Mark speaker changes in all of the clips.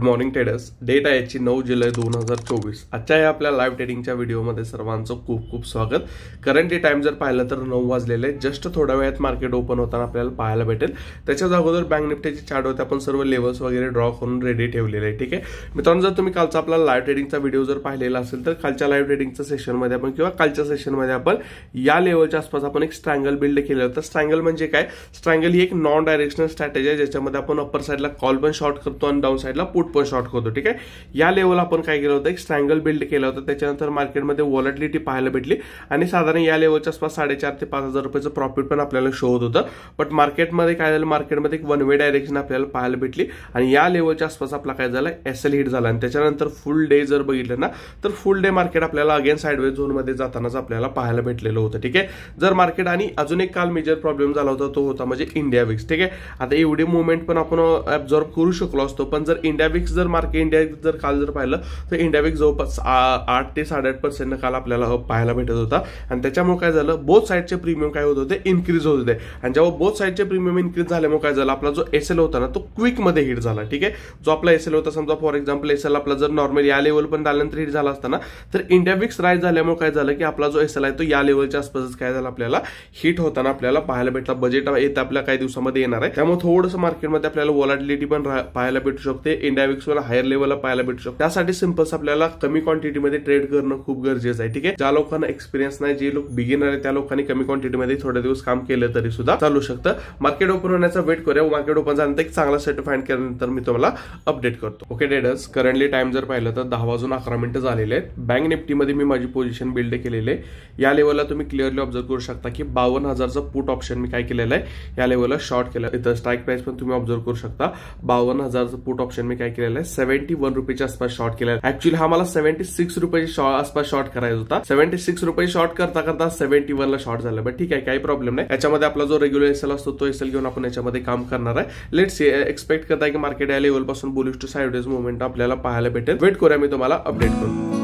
Speaker 1: Morning traders. Date आहे याची 9 जुलै 2024. आजच्या या आपल्या लाईव्ह ट्रेडिंगच्या व्हिडिओमध्ये सर्वांचं खूप खूप स्वागत. करंटली टाइम जर पाहिलं तर 9 वाजलेले. जस्ट थोड्या वेळात मार्केट ओपन होताना आपल्याला पाहायला भेटेल. त्याच्याच अगोदर बँक निफ्टीचे चार्ट होते, आपण सर्व लेवल्स वगैरे ड्रॉ करून रेडी ठेवलेले आहे. ठीक आहे मित्रांनो, जर तुम्ही कालचा आपला लाईव्ह ट्रेडिंगचा व्हिडिओ जर पाहिलेला असेल तर कालच्या लाईव्ह ट्रेडिंगच्या सेशनमध्ये आपण किंवा कालच्या सेशनमध्ये आपण या लेवलच्या आसपास आपण एक स्ट्रँगल बिल्ड केलं होतं. स्ट्रँगल म्हणजे काय? स्ट्रँगल ही एक नॉन डायरेक्शनल स्ट्रॅटेजी आहे, ज्याच्यामध्ये आपण अप्पर साईडला कॉल पण शॉर्ट करतो आणि डाऊन साईडला पुट पण शॉर्ट करतो. ठीक आहे, या लेवल आपण काय केलं होतं, एक स्ट्रँगल बिल्ड केलं होतं. त्याच्यानंतर मार्केटमध्ये व्हॉलॅटिलिटी पाहायला भेटली आणि साधारण या लेवलच्या आसपास 4,500 ते 5,000 रुपयाचं प्रॉफिट पण आपल्याला शो होत होतं. बट मार्केटमध्ये काय झालं, मार्केटमध्ये एक वन वे डायरेक्शन आपल्याला पाहायला भेटली आणि या लेवलच्या आसपास आपला काय झालं, एसएल हिट झाला. आणि त्याच्यानंतर फुल डे जर बघितलं ना तर फुल डे मार्केट आपल्याला अगेन साइडवेज झोनमध्ये जातानाच आपल्याला पाहायला भेटलेलं होतं. ठीक आहे, जर मार्केट आणि अजून एक काल मेजर प्रॉब्लेम झाला होता, तो होता म्हणजे इंडिया विक्स. ठीक आहे, आता एवढी मुवमेंट पण आपण ऍब्झॉर्ब करू शकलो असतो, पण जर इंडिया विक्स जर मार्केट इंडिया जर काल जर पाहिलं तर इंडिया विक्स जवळपास 8 ते 8.5% काल आपल्याला पाहायला भेटत होता. आणि त्याच्यामुळे काय झालं, बोथ साईडचे प्रीमियम काय होत होते, इन्क्रीज होत होते. आणि जेव्हा बोथ साईडचे प्रीमियम इन्क्रीज झाल्यामुळे काय झालं, आपला जो एसएल होता ना तो क्विक मध्ये हिट झाला. ठीक आहे, जो आपला एसएल होता, समजा फॉर एक्झाम्पल एसएल आपला जर नॉर्मल या लेवल पण झाल्यानंतर हिट झाला असताना, तर इंडिया विक्स राईज झाल्यामुळे काय झालं की आपला जो एसएल आहे तो या लेवलच्या आसपास काय झाला आपल्याला हिट होताना आपल्याला पाहायला भेटला. बजेट येत आपल्या काही दिवसामध्ये येणार आहे, त्यामुळे थोडंसं मार्केटमध्ये आपल्याला व्हॉलॅटिलिटी पण पाहायला भेटू शकते. इंडिया विक्स वर हायर लेवलला पाहायला भेटू शकते. त्यासाठी सिंपल्स आपल्याला कमी क्वांटिटीमध्ये ट्रेड करणं खूप गरजेचं आहे. ठीक आहे, ज्या लोकांना एक्सपिरियन्स नाही, जे लोक बिगिनर आहे, त्या लोकांनी कमी क्वांटिटीमध्ये थोडे दिवस काम केलं तरी सुद्धा चालू शकतं. मार्केट ओपन होण्याचा वेट करूया. मार्केट ओपन झाल्यानंतर एक चांगला सेट फाइंड केल्यानंतर मी तुम्हाला अपडेट करतो. ओके ट्रेडर्स, करंटली टाइम जर पाहिलं तर 10:11 झालेले आहेत. बँक निफ्टीमध्ये मी माझी पोझिशन बिल्ड केलेली आहे. या लेवलला तुम्ही क्लिअरली ऑब्झर्व करू शकता की 52,000चं पुट ऑप्शन मी काय केलेलं आहे, या लेवलला शॉर्ट केलं. इथं स्ट्राईक प्राइस पण तुम्ही ऑब्झर्व करू शकता. 52,000चं पुट ऑप्शन मी काय केलेलं आहे, 71 रुपयाच्या आसपास शॉर्ट केलेला आहे. ऍक्च्युअली हा मला 76 रुपयाच्या आसपास शॉर्ट करायचा होता. 76 रुपये शॉर्ट करता करता 71 ला शॉर्ट झाला. बट ठीक आहे, काही प्रॉब्लेम नाही. याच्यामध्ये आपला जो रेग्युलर एसएल असतो तो एसएल घेऊन आपण याच्यामध्ये काम करणार आहे. लेट्स एक्सपेक्ट करताय की मार्केट या लेवल पासून बुलिश टू साइडवेज मुवमेंट आपल्याला पाहायला भेटेल. वेट करूया, मी तुम्हाला अपडेट करू.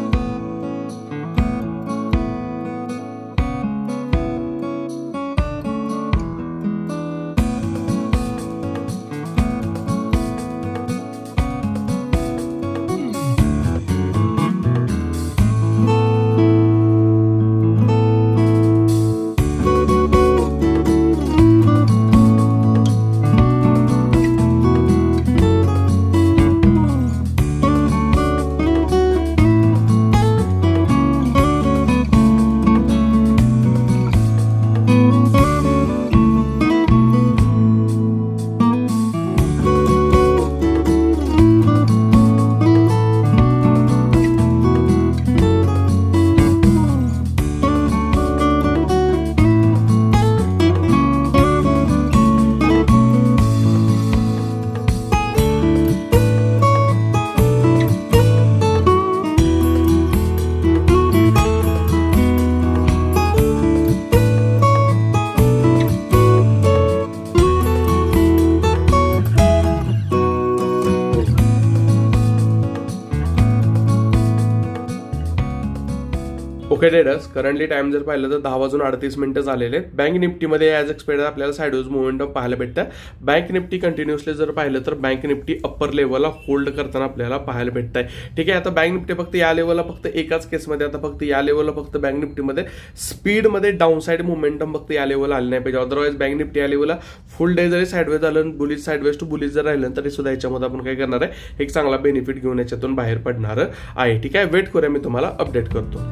Speaker 1: ओके ट्रेडर्स, करंटली टाइम जर पाहिलं तर 10:38 झालेले आहेत. बँक निफ्टीमध्ये ॲज एक्सपेक्टेड आपल्याला साइडवेज मुवमेंटम पाहायला भेटतं. बँक निफ्टी कंटिन्युअसली जर पाहिलं तर बँक निफ्टी अप्पर लेवलला होल्ड करताना आपल्याला पाहायला भेटत आहे. ठीक आहे, आता बँक निफ्टी फक्त या लेवलला फक्त एकाच केसमध्ये आता फक्त या लेवलला फक्त बँक निफ्टीमध्ये स्पीडमध्ये डाऊन साइड मुवमेंटम फक्त या लेवलला आले नाही पाहिजे. अदरवाईज बँक निफ्टी या लेवलला फुल डे जरी साइडवेज आलं, बुलिश साइडवेज टू बुलिश जर राहिलं तरी सुद्धा याच्यामध्ये आपण काय करणार आहे, एक चांगला बेनिफिट घेऊन याच्यातून बाहेर पडणार आहे. ठीक आहे, वेट करूया, मी तुम्हाला अपडेट करतो.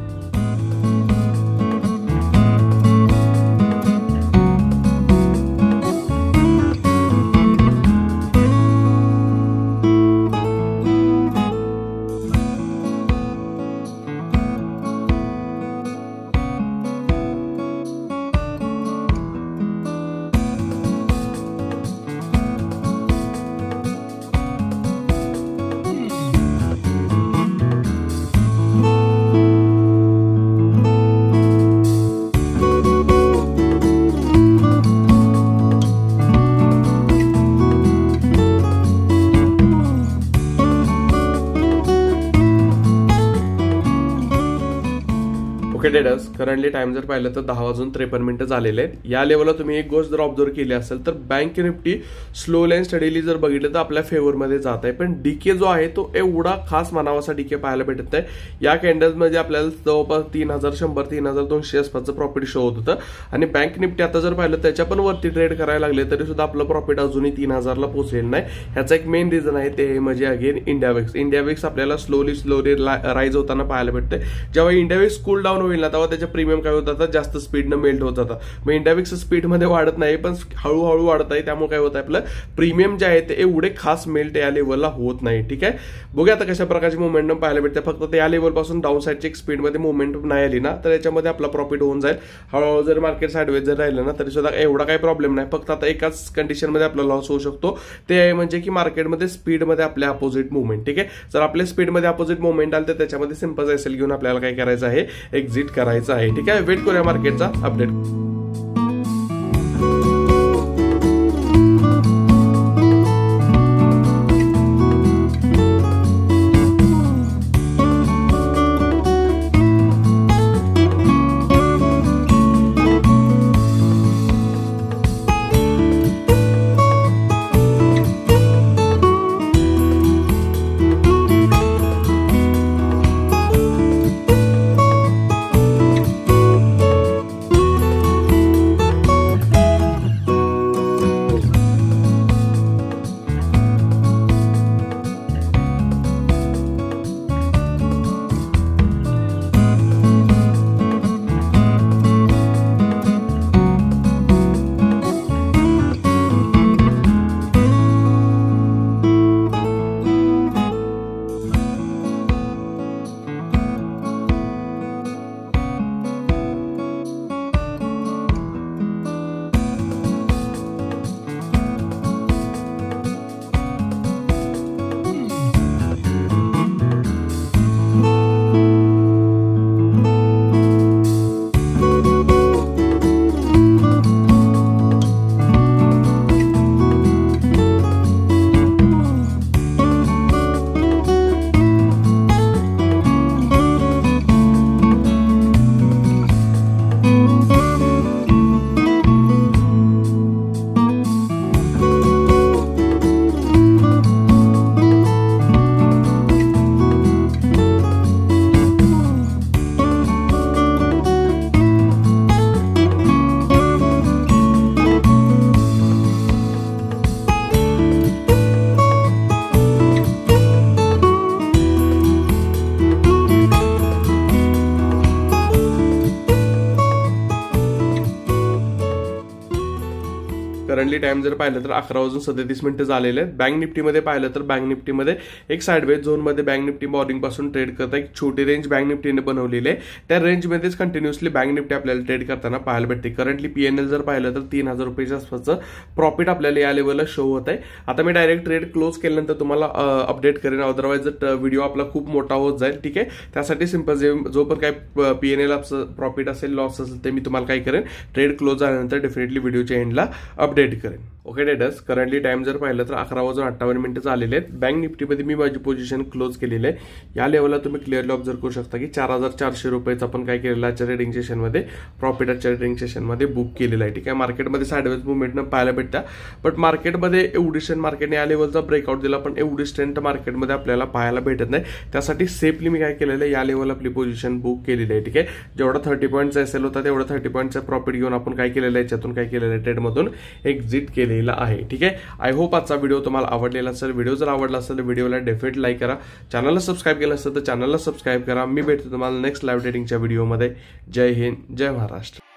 Speaker 1: ओके ट्रेडर्स, करंटली टाइम जर पाहिलं तर 10:53 झालेले आहेत. या लेवलला तुम्ही एक गोष्ट जर ऑब्झर्व केली असेल तर bank Nifty slowly and steadily जर बघितलं तर आपल्या फेवरमध्ये जात आहे. पण डीके जो आहे तो एवढा खास म्हणावासा डीके पाहायला भेटत आहे. या कॅन्डल्समध्ये आपल्याला जवळपास 3100 3200 आसपासचं प्रॉफिट शो होत होतं आणि बँक निफ्टी आता जर पाहिलं त्याच्या पण वरती ट्रेड करायला लागले तरी सुद्धा आपलं प्रॉफिट अजूनही 3000ला पोहोचलेलं नाही. ह्याचा एक मेन रिझन आहे ते म्हणजे अगेन इंडिया विक्स आपल्याला स्लोली राईज होताना पाहायला भेटते. जेव्हा इंडिया विक्स कूल डाऊन होईल ना तेव्हा त्याच्या प्रीमियम काय होत जातात, जास्त स्पीडनं मेल्ट होत जातात. मग इंडिया विक्स स्पीडमध्ये वाढत नाही पण हळूहळू वाढत आहे. त्यामुळे काय होत आहे आपलं प्रीमियम जे आहे ते एवढे खास मेल्ट या लेवलला होत नाही. ठीक आहे, बघूया आता कशा प्रकारची मोमेंटम पाहायला भेटते. फक्त या लेवल पासून डाऊन साईडची एक स्पीडमध्ये मोमेंटम नाही आली ना तर याच्यामध्ये आपला प्रॉफिट होऊन जाईल. हळूहळू जर मार्केट साईडवेज जर राहिलं ना तरी सुद्धा एवढा काही प्रॉब्लेम नाही. फक्त आता एकाच कंडिशनमध्ये आपला लॉस होऊ शकतो ते आहे म्हणजे की मार्केटमध्ये स्पीडमध्ये आपल्या अपोजिट मुवमेंट. ठीक आहे, जर आपल्या स्पीडमध्ये अपोजिट मुवमेंट आलं तर त्याच्यामध्ये सिंपल एसएल घेऊन आपल्याला काय करायचं आहे, एक्झिट करायचं आहे. ठीक आहे, वेट करूया मार्केटचा अपडेट. करंटली टाइम जर पाहिलं तर 11:37 झालेले आहेत. बँक निफ्टीमध्ये पाहिलं तर बँक निफ्टीमध्ये एक साइडवेज झोनमध्ये बँक निफ्टी मॉर्निंग पासून ट्रेड करता एक छोटी रेंज बँक निफ्टीने बनवलेली आहे. त्या रेंजमध्येच कंटिन्युअसली बँक निफ्टी आपल्याला ट्रेड करताना पाहायला भेटते. करंटली पीएनएल जर पाहिलं तर 3000 रुपयाच्या आसपासचं प्रॉफिट आपल्याला या लेवलला शो होत आहे. आता मी डायरेक्ट ट्रेड क्लोज केल्यानंतर तुम्हाला अपडेट करेन, अदरवाईज व्हिडिओ आपला खूप मोठा होत जाईल. ठीक आहे, त्यासाठी सिंपल जो पण काय पीएनएल प्रॉफिट असेल लॉस असेल ते मी तुम्हाला काय करेन ट्रेड क्लोज झाल्यानंतर डेफिनेटली व्हिडिओच्या एंडला अपडेट करेन. ओके ट्रेडर्स, करंटली टाइम जर पाहिलं तर 11:58 झालेले आहेत. बँक निफ्टीमध्ये मी माझी पोझिशन क्लोज केलेली आहे. या लेवलला तुम्ही क्लिअरली ऑब्झर्व करू शकता की 4400 रुपयाचा आपण काय केलेला आजच्या ट्रेडिंग सेशनमध्ये प्रॉफिट आजच्या ट्रेडिंग सेशनमध्ये बुक केलेला आहे. ठीक आहे, मार्केटमध्ये साइडवेज मुवमेंट पाहायला भेटता बट मार्केटमध्ये एवढी स्ट्रेंथ मार्केटने या लेवलचा ब्रेकआउट दिला पण एवढी स्ट्रेंथ मार्केटमध्ये आपल्याला पाहायला भेटत नाही. त्यासाठी सेफली मी काय केलेलं आहे या लेवलला आपली पोझिशन बुक केलेली आहे. ठीक आहे, जेवढा 30 पॉईंटचा एसएल होता तेवढा 30 पॉईंटचा प्रॉफिट घेऊन आपण काय केलेलं आहे याच्यातून काय केलेलं आहे ट्रेडमधून एक्झिट केलेला आहे. ठीक आहे, आय होप आजचा व्हिडिओ तुम्हाला आवडलेला असेल. व्हिडिओ जर आवडला असेल तर व्हिडिओला डेफिनेटली लाईक करा. चॅनलला सबस्क्राईब केलं असेल तर चॅनलला सबस्क्राईब करा. मी भेटतो तुम्हाला नेक्स्ट लाईव्ह ट्रेडिंगच्या व्हिडिओमध्ये. जय हिंद, जय महाराष्ट्र.